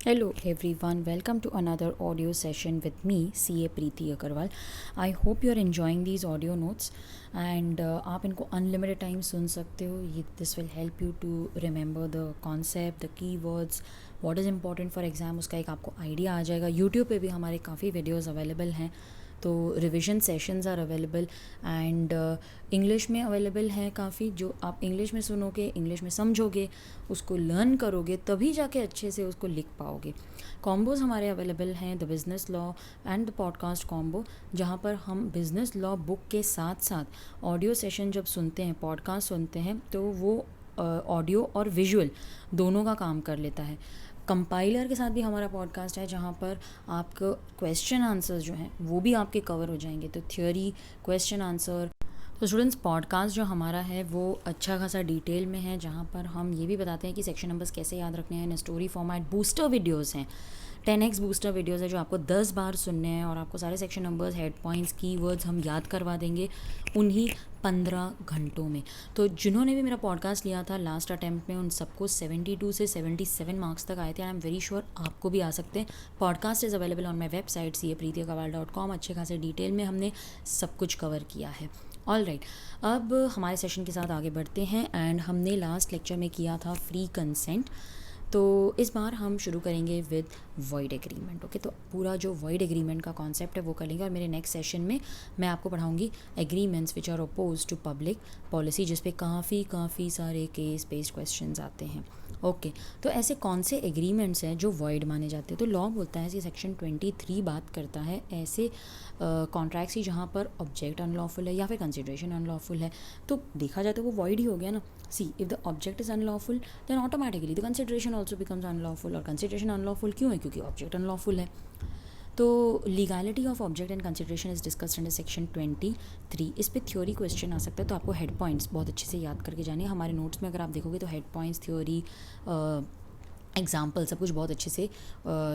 Hello everyone, welcome to another audio session with me, CA Preeti Agarwal. I hope you are enjoying these audio notes and आप इनको unlimited time सुन सकते हो. This will help you to remember the concept, the keywords, what is important for exam. उसका एक आपको idea आ जाएगा. YouTube पे भी हमारे काफ़ी videos available हैं, तो revision sessions are available and English में अवेलेबल हैं काफ़ी. जो आप इंग्लिश में सुनोगे, इंग्लिश में समझोगे, उसको लर्न करोगे, तभी जाके अच्छे से उसको लिख पाओगे. कॉम्बोज हमारे अवेलेबल हैं, the business law and the podcast combo, जहाँ पर हम बिज़नेस लॉ बुक के साथ साथ ऑडियो सेशन जब सुनते हैं, पॉडकास्ट सुनते हैं, तो वो ऑडियो और विजुअल दोनों का काम कर लेता है. कंपाइलर के साथ भी हमारा पॉडकास्ट है, जहाँ पर आपको क्वेश्चन आंसर्स जो हैं वो भी आपके कवर हो जाएंगे. तो थ्योरी, क्वेश्चन आंसर. तो स्टूडेंट्स, पॉडकास्ट जो हमारा है वो अच्छा खासा डिटेल में है, जहाँ पर हम ये भी बताते हैं कि सेक्शन नंबर्स कैसे याद रखने हैं. स्टोरी फॉर्मेट बूस्टर वीडियोज़ हैं, 10x बूस्टर वीडियोज़ है जो आपको 10 बार सुनने हैं और आपको सारे section numbers, head points, keywords हम याद करवा देंगे उन्हीं 15 घंटों में. तो जिन्होंने भी मेरा पॉडकास्ट लिया था लास्ट अटैम्प्ट में, उन सबको 72 से 77 मार्क्स तक आए थे. आई एम वेरी श्योर आपको भी आ सकते हैं. Podcast is available on my website capreetiagarwal.com. अच्छे खासे डिटेल में हमने सब कुछ कवर किया है. ऑल राइट, अब हमारे सेशन के साथ आगे बढ़ते हैं. एंड हमने लास्ट लेक्चर में किया था फ्री कंसेंट, तो इस बार हम शुरू करेंगे विद वॉइड एग्रीमेंट. ओके, तो पूरा जो वॉइड एग्रीमेंट का कॉन्सेप्ट है वो कर लेंगे. और मेरे नेक्स्ट सेशन में मैं आपको पढ़ाऊंगी agreements which are oppose to public policy, जिस पे काफ़ी सारे केस बेस्ड क्वेश्चंस आते हैं. ओके, तो ऐसे कौन से एग्रीमेंट्स हैं जो वॉइड माने जाते हैं. तो लॉ बोलता है कि सेक्शन 23 बात करता है ऐसे कॉन्ट्रैक्ट्स ही जहाँ पर ऑब्जेक्ट अनलॉफुल है या फिर कंसिडरेशन अनलॉफुल है. तो देखा जाए तो वो वॉइड ही हो गया ना. See, if the object is unlawful then automatically the consideration also becomes unlawful. और कंसिडरेशन अनलॉफुल क्यों है? क्योंकि ऑब्जेक्ट अनलॉफुल है. तो legality of object and consideration is discussed under section 23. इस पे थ्योरी क्वेश्चन आ सकता है, तो आपको हेड पॉइंट्स बहुत अच्छे से याद करके जाने. हमारे नोट्स में अगर आप देखोगे तो हेड पॉइंट्स, थ्योरी, एग्जाम्पल सब कुछ बहुत अच्छे से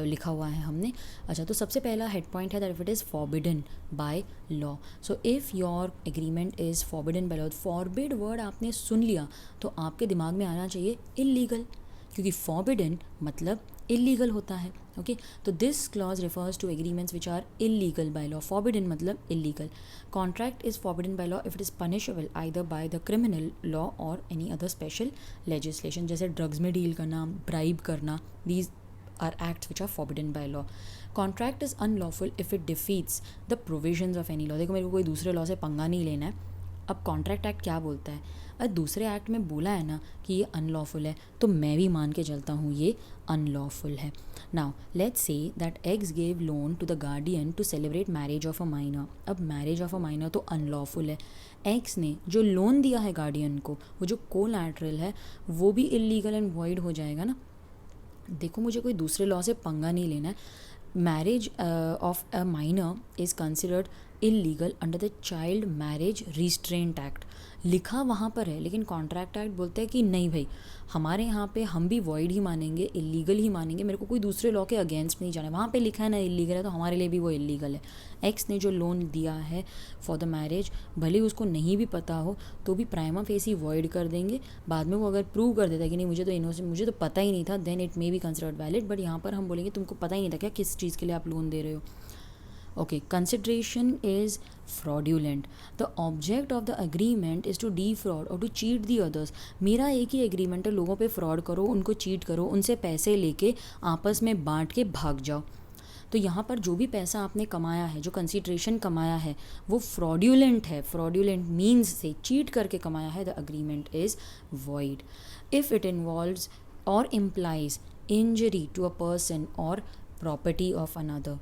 लिखा हुआ है हमने. अच्छा, तो सबसे पहला हेड पॉइंट है that if it is forbidden by law. So if your agreement is forbidden by law, forbid word आपने सुन लिया तो आपके दिमाग में आना चाहिए इल्लीगल, क्योंकि फॉरबिडन मतलब इल्लीगल होता है. ओके, तो this clause refers to agreements which are illegal by law. Forbidden मतलब illegal. Contract is forbidden by law if it is punishable either by the criminal law और एनी अदर स्पेशल लेजिस्लेशन. जैसे drugs में deal करना, bribe करना, these are acts which are forbidden by law. Contract is unlawful if it defeats the provisions of any law. देखो, मेरे को कोई दूसरे लॉ से पंगा नहीं लेना है. अब कॉन्ट्रैक्ट एक्ट क्या बोलता है? अरे दूसरे एक्ट में बोला है ना कि ये अनलॉफुल है, तो मैं भी मान के चलता हूँ ये अनलॉफुल है. Now let's say that X gave loan to the guardian to celebrate marriage of a minor. अब मैरिज ऑफ अ माइनर तो अनलॉफुल है. एक्स ने जो लोन दिया है गार्डियन को, वो जो कोलैटरल है, वो भी इलीगल एंड वॉइड हो जाएगा ना. देखो, मुझे कोई दूसरे लॉ से पंगा नहीं लेना है. Marriage of a minor is considered illegal under the child marriage restraint act. लिखा वहाँ पर है, लेकिन कॉन्ट्रैक्ट एक्ट बोलता है कि नहीं भाई, हमारे यहाँ पे हम भी वॉइड ही मानेंगे, इलीगल ही मानेंगे, मेरे को कोई दूसरे लॉ के अगेंस्ट नहीं जाना है. वहाँ पे लिखा है ना इलीगल है, तो हमारे लिए भी वो इलीगल है. एक्स ने जो लोन दिया है फॉर द मैरिज, भले उसको नहीं भी पता हो तो भी प्राइमा फेसी वॉइड कर देंगे. बाद में वो अगर प्रूव कर देता है कि नहीं, मुझे तो इनोसेंट, मुझे तो पता ही नहीं था, then it may be considered valid. But यहाँ पर हम बोलेंगे तुमको पता ही नहीं था क्या किस चीज़ के लिए आप लोन दे रहे हो. Okay, consideration is fraudulent. The object of the agreement is to defraud or to cheat the others. मेरा एक ही एग्रीमेंट है, लोगों पे फ्रॉड करो, उनको चीट करो, उनसे पैसे लेके आपस में बांट के भाग जाओ. तो यहाँ पर जो भी पैसा आपने कमाया है, जो कंसिडरेशन कमाया है, वो फ्रॉड्यूलेंट है. फ्रॉड्यूलेंट मीन्स से चीट करके कमाया है. The agreement is void if it involves or implies injury to a person or property of another.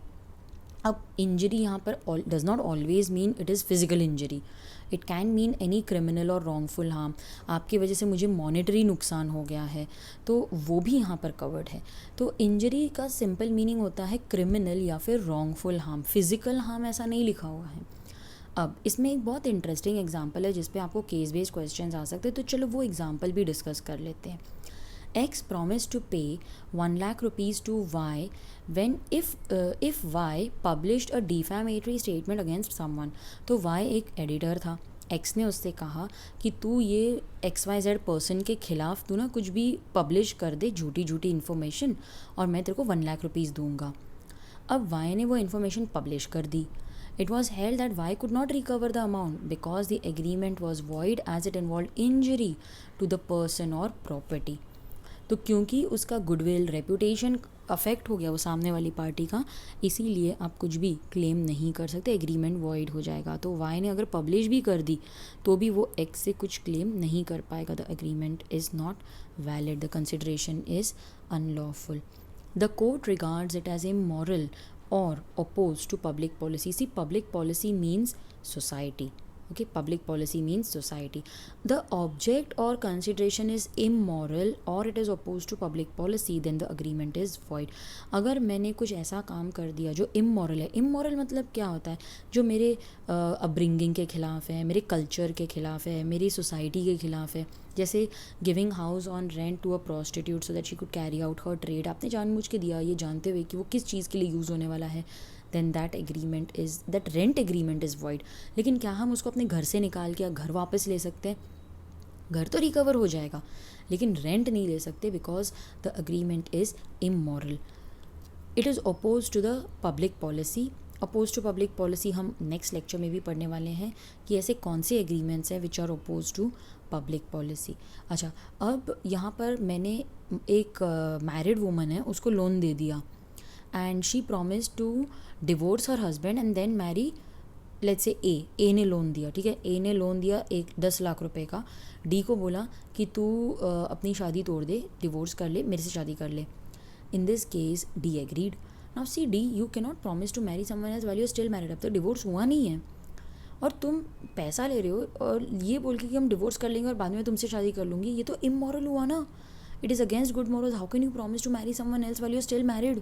अब इंजरी यहाँ पर does not always mean it is physical injury. It can mean any criminal or wrongful harm. आपकी वजह से मुझे monetary नुकसान हो गया है, तो वो भी यहाँ पर कवर्ड है. तो इंजरी का सिंपल मीनिंग होता है क्रिमिनल या फिर रॉन्गफुल हार्म. फिजिकल हार्म ऐसा नहीं लिखा हुआ है. अब इसमें एक बहुत इंटरेस्टिंग एग्जाम्पल है जिस पे आपको केस बेस्ड क्वेश्चंस आ सकते हैं, तो चलो वो एग्जाम्पल भी डिस्कस कर लेते हैं. X promised to pay 1 lakh rupees to Y when if Y published a defamatory statement against someone. तो Y एक एडिटर था, एक्स ने उससे कहा कि तू ये XYZ पर्सन के खिलाफ तू ना कुछ भी पब्लिश कर दे, झूठी झूठी इन्फॉर्मेशन, और मैं तेरे को 1 लाख रुपीज़ दूंगा। अब वाई ने वो इन्फॉर्मेशन पब्लिश कर दी। It was held that Y could not recover the amount because the agreement was void as it involve injury to the person or property. तो क्योंकि उसका गुडविल, रेपुटेशन अफेक्ट हो गया वो सामने वाली पार्टी का, इसीलिए आप कुछ भी क्लेम नहीं कर सकते, एग्रीमेंट वॉइड हो जाएगा। तो वाई ने अगर पब्लिश भी कर दी तो भी वो एक्स से कुछ क्लेम नहीं कर पाएगा। The agreement is not valid, the consideration is unlawful. The court regards it as immoral or opposed to public policy. See, public policy means society. Okay, public policy means society. The object or consideration is immoral or it is opposed to public policy, then the agreement is void. अगर मैंने कुछ ऐसा काम कर दिया जो immoral है, immoral मतलब क्या होता है, जो मेरे अपब्रिंगिंग के खिलाफ है, मेरे कल्चर के खिलाफ है, मेरी सोसाइटी के खिलाफ है। जैसे giving house on rent to a prostitute so that she could carry out her trade, आपने जानबूझ के दिया ये जानते हुए कि वो किस चीज़ के लिए यूज़ होने वाला है, then that rent agreement is void. लेकिन क्या हम उसको अपने घर से निकाल के घर वापस ले सकते हैं? घर तो रिकवर हो जाएगा लेकिन रेंट नहीं ले सकते because the agreement is immoral. It is oppose to the public policy. Oppose to public policy हम नेक्स्ट लेक्चर में भी पढ़ने वाले हैं कि ऐसे कौन से एग्रीमेंट्स हैं which are oppose to public policy. अच्छा, अब यहाँ पर मैंने एक मैरिड वूमन है उसको लोन दे दिया and she promise to divorce her husband and then marry, let's say A ने लोन दिया, ठीक है, ए ने लोन दिया 10 लाख रुपए का, डी को बोला कि तू अपनी शादी तोड़ दे, डिवोर्स कर ले, मेरे से शादी कर ले। In this case D agreed. Now C D, you can not promise to marry someone else while you are still married. अब तो डिवोर्स हुआ नहीं है और तुम पैसा ले रहे हो और ये बोल के कि हम डिवोर्स कर लेंगे और बाद में तुमसे शादी कर लूँगी, ये तो इमोरल हुआ ना। It is against good morals. How can you promise to marry someone else while you are still married?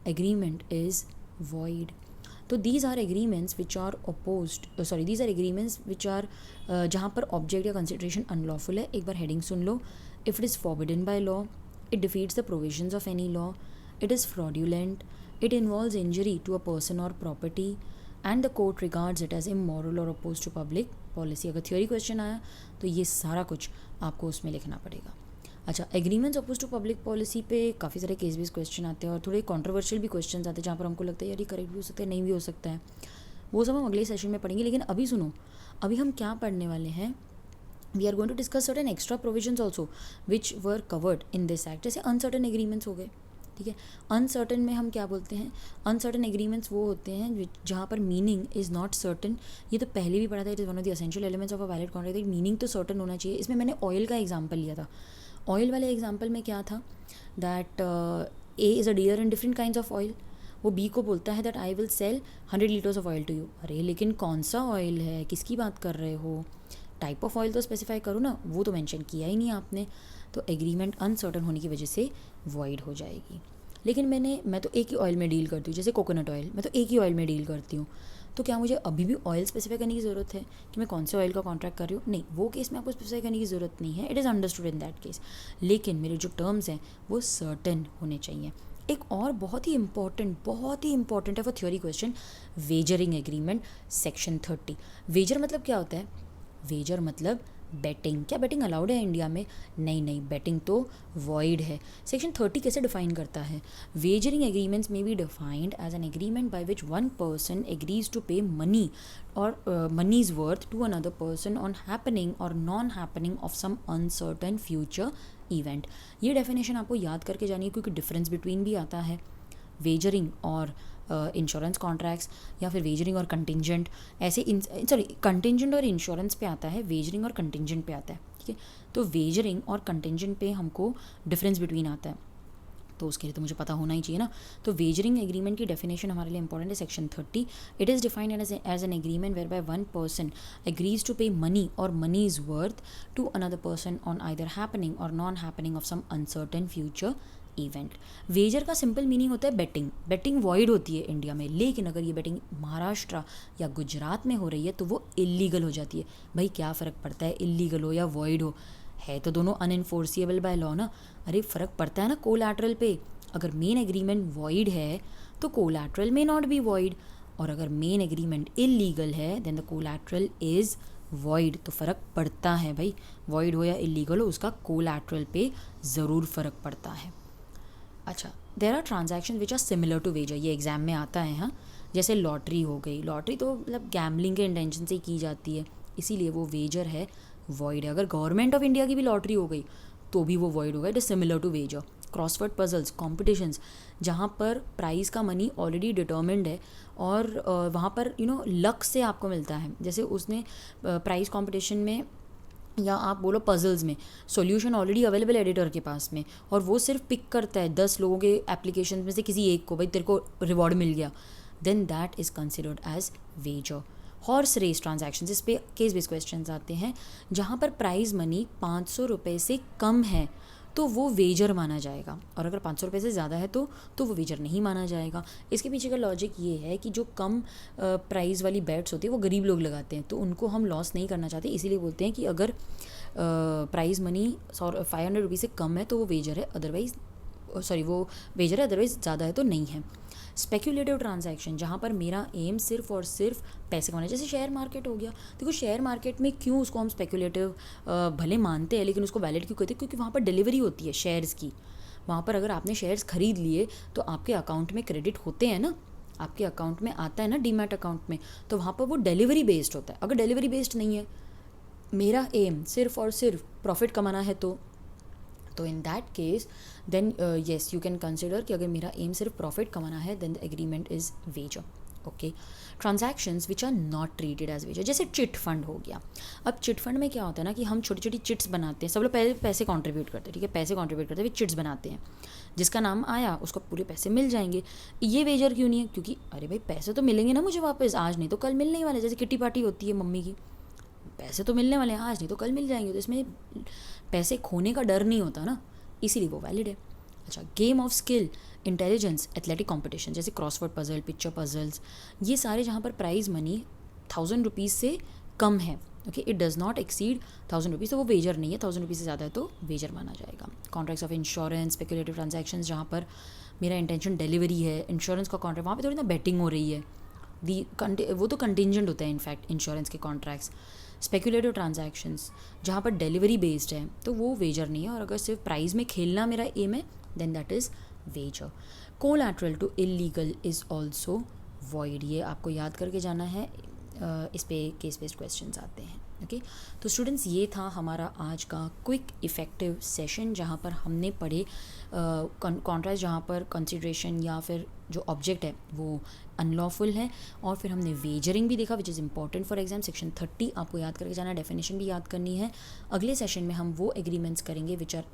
Agreement is void. तो these are agreements which are opposed, these are agreements which are जहाँ पर object या consideration unlawful है। एक बार heading soon low. If it is forbidden by law, it defeats the provisions of any law, it is fraudulent, it involves injury to a person or property, and the court regards it as immoral or opposed to public policy। अगर theory question आया तो ये सारा कुछ आपको उसमें लिखना पड़ेगा। अच्छा, agreements oppose to public policy पे काफ़ी सारे केस बेस्ड क्वेश्चन आते हैं और थोड़े कंट्रोवर्शियल भी क्वेश्चन आते हैं जहाँ पर हमको लगता है यार ये करेक्ट भी हो सकता है, नहीं भी हो सकता है। वो सब हम अगले सेशन में पढ़ेंगे। लेकिन अभी सुनो, अभी हम क्या पढ़ने वाले हैं, we are going to discuss certain extra provisions also which were covered in this act. जैसे अनसर्टेन एग्रीमेंट्स हो गए, ठीक है। अनसर्टेन में हम क्या बोलते हैं, अनसर्टेन एग्रीमेंट्स वो होते हैं जहाँ पर मीनिंग इज़ नॉट सर्टेन। ये तो पहले भी पढ़ा था, it is one of the essential elements of a valid contract, meaning तो सर्टेन होना चाहिए। इसमें मैंने ऑयल का एग्जाम्पल लिया था। ऑयल वाले एग्जाम्पल में क्या था, that A is a dealer in different kinds of oil. वो बी को बोलता है that I will sell 100 litres of oil to you. अरे लेकिन कौन सा ऑयल है, किसकी बात कर रहे हो, टाइप ऑफ ऑयल तो स्पेसिफाई करो ना, वो तो मेंशन किया ही नहीं आपने। तो एग्रीमेंट अनसर्टन होने की वजह से वॉइड हो जाएगी। लेकिन मैं तो एक ही ऑयल में डील करती हूँ, जैसे कोकोनट ऑयल, मैं तो एक ही ऑयल में डील करती हूँ। तो क्या मुझे अभी भी ऑयल स्पेसिफाई करने की ज़रूरत है कि मैं कौन से ऑयल का कॉन्ट्रैक्ट कर रही हूँ? नहीं, वो केस में आपको स्पेसिफाई करने की ज़रूरत नहीं है, it is understood in that case. लेकिन मेरे जो टर्म्स हैं वो सर्टेन होने चाहिए। एक और बहुत ही इंपॉर्टेंट है for theory question, wagering agreement section 30। Wager मतलब क्या होता है? वेजर मतलब बेटिंग। क्या बेटिंग अलाउड है इंडिया में? नहीं, बेटिंग तो वॉइड है। सेक्शन 30 कैसे डिफाइन करता है? वेजरिंग एग्रीमेंट्स में be defined as an agreement by which one person agrees to pay money or money's worth to another person on happening or non happening of some uncertain future event. ये definition आपको याद करके जानिए क्योंकि difference between भी आता है wagering और इंश्योरेंस कॉन्ट्रैक्ट्स, या फिर वेजरिंग और कंटिंजेंट। ऐसे कंटिंजेंट और इंश्योरेंस पे आता है, वेजरिंग और कंटिंजेंट पे आता है, ठीक है। तो वेजरिंग और कंटिंजेंट पे हमको डिफरेंस बिटवीन आता है, तो उसके लिए तो मुझे पता होना ही चाहिए ना। तो वेजरिंग एग्रीमेंट की डेफिनेशन हमारे लिए इंपॉर्टेंट है, section 30। It is defined as an agreement whereby one person agrees to pay money or money is worth to another person on either happening or non happening of some uncertain future event. Wager का simple meaning होता है betting. Betting void होती है India में, लेकिन अगर ये betting Maharashtra या गुजरात में हो रही है तो वो इलीगल हो जाती है। भाई क्या फ़र्क पड़ता है इलीगल हो या वॉइड हो, है तो दोनों अनइन्फोर्सिएबल बाय लॉ ना। अरे फ़र्क पड़ता है ना कोलैटरल पे। अगर मेन एग्रीमेंट वॉइड है तो collateral may not be void, और अगर मेन एग्रीमेंट इलीगल है then the collateral is void तो फ़र्क पड़ता है भाई, वॉइड हो या इलीगल हो उसका कोलैटरल पे ज़रूर फ़र्क पड़ता है। अच्छा, there are transaction which are similar to wager, ये एग्ज़ाम में आता है। हाँ, जैसे लॉटरी हो गई, लॉटरी तो मतलब गैम्बलिंग के इंटेंशन से ही की जाती है, इसीलिए वो वेजर है, वॉइड है। अगर गवर्नमेंट ऑफ इंडिया की भी लॉटरी हो गई तो भी वो वॉइड होगा, it is similar to wager. Crossword puzzles, competitions जहाँ पर प्राइज़ का मनी ऑलरेडी डिटर्मिंड है और वहाँ पर लक से आपको मिलता है। जैसे उसने प्राइज़ कॉम्पिटिशन में या आप बोलो पजल्स में सॉल्यूशन ऑलरेडी अवेलेबल एडिटर के पास में, और वो सिर्फ पिक करता है 10 लोगों के एप्लीकेशन में से किसी एक को, भाई तेरे को रिवॉर्ड मिल गया, then that is considered as wager. Horse race transaction, इस पे केस बेस्ड क्वेश्चंस आते हैं, जहाँ पर प्राइज़ मनी 500 रुपये से कम है तो वो वेजर माना जाएगा, और अगर 500 रुपये से ज़्यादा है तो वो वेजर नहीं माना जाएगा। इसके पीछे का लॉजिक ये है कि जो कम प्राइस वाली बेट्स होती है वो गरीब लोग लगाते हैं, तो उनको हम लॉस नहीं करना चाहते, इसीलिए बोलते हैं कि अगर प्राइज़ मनी 500 रुपये से कम है तो वो वेजर है, अदरवाइज़ वो वेजर है, अदरवाइज़ ज़्यादा है तो नहीं है। स्पेक्यूलेटिव ट्रांजैक्शन, जहाँ पर मेरा एम सिर्फ और सिर्फ पैसे कमाना, जैसे शेयर मार्केट हो गया। देखो शेयर मार्केट में क्यों उसको हम स्पेक्यूलेटिव भले मानते हैं लेकिन उसको वैलिड क्यों कहते हैं, क्योंकि वहाँ पर डिलीवरी होती है शेयर्स की। वहाँ पर अगर आपने शेयर्स खरीद लिए तो आपके अकाउंट में क्रेडिट होते हैं ना, आपके अकाउंट में आता है ना डीमैट अकाउंट में, तो वहाँ पर वो डिलीवरी बेस्ड होता है। अगर डिलीवरी बेस्ड नहीं है, मेरा एम सिर्फ और सिर्फ प्रॉफिट कमाना है तो in that case then yes you can consider कि अगर मेरा एम सिर्फ प्रॉफिट कमाना है then the agreement is wager. Okay, transactions which are not treated as wager, जैसे चिट फंड हो गया। अब चिट फंड में क्या होता है ना कि हम छोटी छोटी चिट्स बनाते हैं, सब लोग पहले पैसे कंट्रीब्यूट करते हैं, ठीक है, पैसे कंट्रीब्यूट करते हैं, फिर चिट्स बनाते हैं, जिसका नाम आया उसको पूरे पैसे मिल जाएंगे। ये वेजर क्यों नहीं है? क्योंकि अरे भाई पैसे तो मिलेंगे ना मुझे वापस, आज नहीं तो कल मिलने ही वाले, जैसे किट्टी पार्टी होती है मम्मी की, पैसे तो मिलने वाले हैं, आज नहीं तो कल मिल जाएंगे, तो इसमें पैसे खोने का डर नहीं होता ना, इसीलिए वो वैलिड है। अच्छा, game of skill, intelligence, athletic competition, जैसे क्रॉसवर्ड पजल, पिक्चर पजल्स, ये सारे जहाँ पर प्राइज़ मनी 1000 रुपीज़ से कम है, okay, it does not exceed 1000 rupees, तो वो वेजर नहीं है। 1000 रुपीज़ से ज़्यादा है तो वेजर माना जाएगा। Contracts of insurance, speculative transaction, जहाँ पर मेरा इंटेंशन डिलीवरी है, इंश्योरेंस का कॉन्ट्रैक्ट, वहाँ पर थोड़ी ना बेटिंग हो रही है, वो तो कंटिजेंट होता है इनफैक्ट इंश्योरेंस के कॉन्ट्रैक्ट्स। स्पेक्यूलेटिव ट्रांजैक्शंस जहाँ पर डिलीवरी बेस्ड है तो वो वेजर नहीं है, और अगर सिर्फ प्राइस में खेलना मेरा एम है then that is wager. Collateral to illegal is also void, ये आपको याद करके जाना है, इस पे केस बेस्ड क्वेश्चंस आते हैं। ओके, तो स्टूडेंट्स ये था हमारा आज का क्विक इफ़ेक्टिव सेशन, जहाँ पर हमने पढ़े कॉन्ट्रैक्ट जहाँ पर कंसिडरेशन या फिर जो ऑब्जेक्ट है वो अनलॉफुल है, और फिर हमने वेजरिंग भी देखा which is important for exam. Section 30 आपको याद करके जाना, डेफिनेशन भी याद करनी है। अगले सेशन में हम वो एग्रीमेंट्स करेंगे which are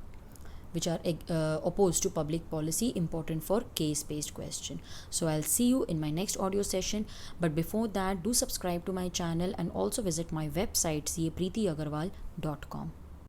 opposed to public policy, important for case based question. So I'll see you in my next audio session, but before that do subscribe to my channel and also visit my website capreetiagarwal.com.